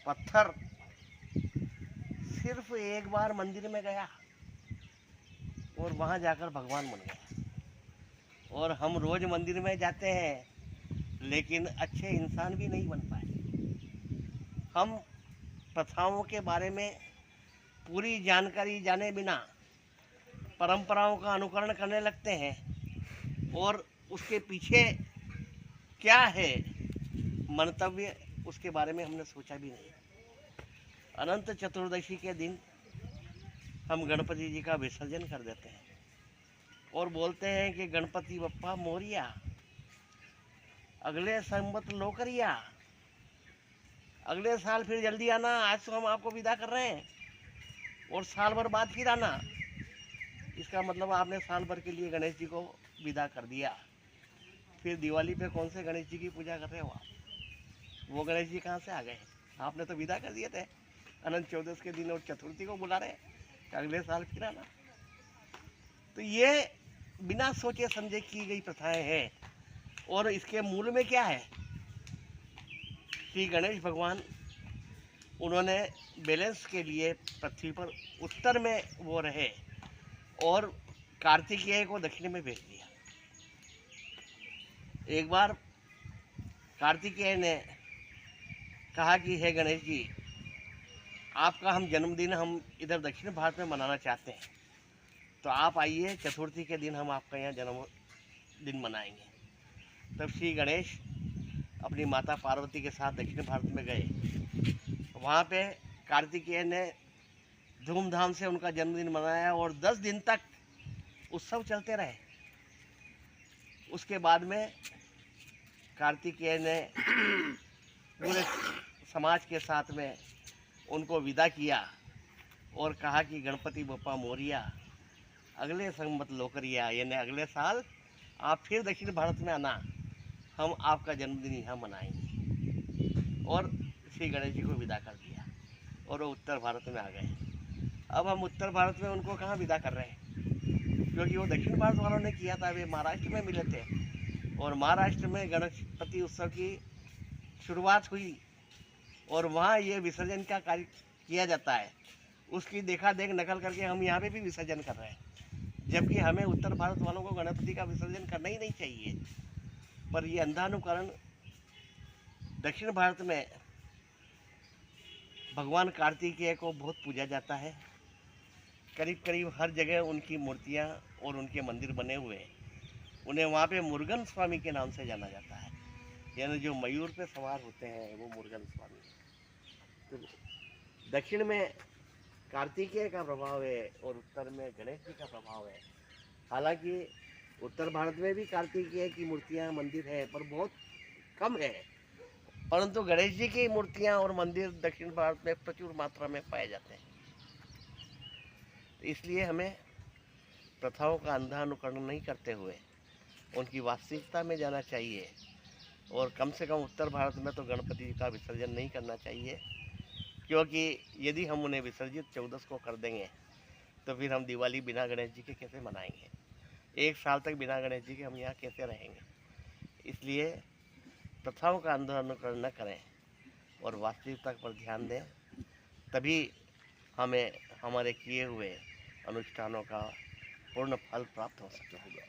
पत्थर सिर्फ एक बार मंदिर में गया और वहाँ जाकर भगवान बन गया। और हम रोज मंदिर में जाते हैं लेकिन अच्छे इंसान भी नहीं बन पाए। हम प्रथाओं के बारे में पूरी जानकारी जाने बिना परंपराओं का अनुकरण करने लगते हैं और उसके पीछे क्या है मंतव्य, उसके बारे में हमने सोचा भी नहीं। अनंत चतुर्दशी के दिन हम गणपति जी का विसर्जन कर देते हैं और बोलते हैं कि गणपति बप्पा मोरिया, अगले संवत लोकरिया, अगले साल फिर जल्दी आना, आज तो हम आपको विदा कर रहे हैं और साल भर बाद फिर आना। इसका मतलब आपने साल भर के लिए गणेश जी को विदा कर दिया। फिर दिवाली पे कौन से गणेश जी की पूजा कर रहे हो आप? वो गणेश जी कहाँ से आ गए? आपने तो विदा कर दिए थे अनंत चौदस के दिन और चतुर्थी को बुला रहे कि अगले साल फिर आना। तो ये बिना सोचे समझे की गई प्रथाएं हैं। और इसके मूल में क्या है? श्री गणेश भगवान, उन्होंने बैलेंस के लिए पृथ्वी पर उत्तर में वो रहे और कार्तिकेय को दक्षिण में भेज दिया। एक बार कार्तिकेय ने कहा कि हे गणेश जी, आपका हम जन्मदिन हम इधर दक्षिण भारत में मनाना चाहते हैं, तो आप आइए, चतुर्थी के दिन हम आपका यहाँ जन्मदिन मनाएंगे। तब श्री गणेश अपनी माता पार्वती के साथ दक्षिण भारत में गए। वहाँ पे कार्तिकेय ने धूमधाम से उनका जन्मदिन मनाया और 10 दिन तक उत्सव चलते रहे। उसके बाद में कार्तिकेय ने पूरे समाज के साथ में उनको विदा किया और कहा कि गणपति बप्पा मोरिया, अगले संवत लोकरिया, यानी अगले साल आप फिर दक्षिण भारत में आना, हम आपका जन्मदिन यहाँ मनाएंगे। और श्री गणेश जी को विदा कर दिया और वो उत्तर भारत में आ गए। अब हम उत्तर भारत में उनको कहाँ विदा कर रहे हैं, क्योंकि वो दक्षिण भारत वालों ने किया था। वे महाराष्ट्र में मिले थे और महाराष्ट्र में गणपति उत्सव की शुरुआत हुई और वहाँ ये विसर्जन का कार्य किया जाता है। उसकी देखा देख नकल करके हम यहाँ पे भी विसर्जन कर रहे हैं, जबकि हमें उत्तर भारत वालों को गणपति का विसर्जन करना ही नहीं चाहिए। पर ये अंधानुकरण दक्षिण भारत में भगवान कार्तिकेय को बहुत पूजा जाता है। करीब करीब हर जगह उनकी मूर्तियाँ और उनके मंदिर बने हुए हैं। उन्हें वहाँ पे मुरुगन स्वामी के नाम से जाना जाता है, यानी जो मयूर पे सवार होते हैं वो मुरुगन स्वामी। तो दक्षिण में कार्तिकेय का प्रभाव है और उत्तर में गणेश जी का प्रभाव है। हालांकि उत्तर भारत में भी कार्तिकेय की मूर्तियाँ मंदिर है, पर बहुत कम है, परंतु गणेश जी की मूर्तियाँ और मंदिर दक्षिण भारत में प्रचुर मात्रा में पाए जाते हैं। इसलिए हमें प्रथाओं का अंधा अनुकरण नहीं करते हुए उनकी वास्तविकता में जाना चाहिए और कम से कम उत्तर भारत में तो गणपति जी का विसर्जन नहीं करना चाहिए, क्योंकि यदि हम उन्हें विसर्जित 14 को कर देंगे तो फिर हम दिवाली बिना गणेश जी के कैसे मनाएंगे? एक साल तक बिना गणेश जी के हम यहाँ कैसे रहेंगे? इसलिए प्रथाओं का अंधा अनुकरण न करें और वास्तविकता पर ध्यान दें, तभी हमें हमारे किए हुए अनुष्ठानों का पूर्ण फल प्राप्त हो सकेगा।